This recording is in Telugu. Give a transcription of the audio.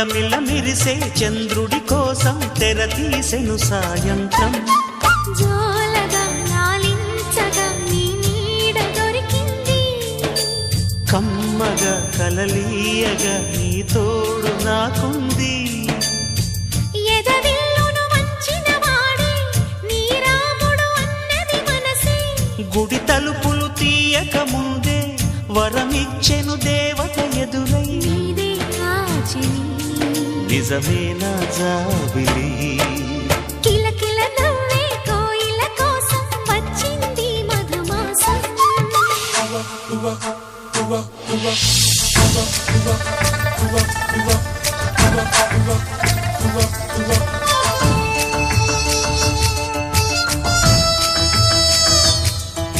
మిలమిల మిరిసే చంద్రుడి కోసం తెర తీసెను సాయంత్రం. జోలగా లాలించగా నీ నీడ దొరికింది, కమ్మగా కలలీయగా నీ తోడు నాకుంది. ఎదవిల్లును వంచిన వాడే నీ రాముడు అన్నది మనసే, గుడి తలుపులు తీయక ముందే వరమిచ్చెను దేవత ఎదురై. నీదే ఆచని నిజమే నా జాబిలి, కిలకిల నవ్వే కోయిల కోసం వచ్చింది మధుమాసం.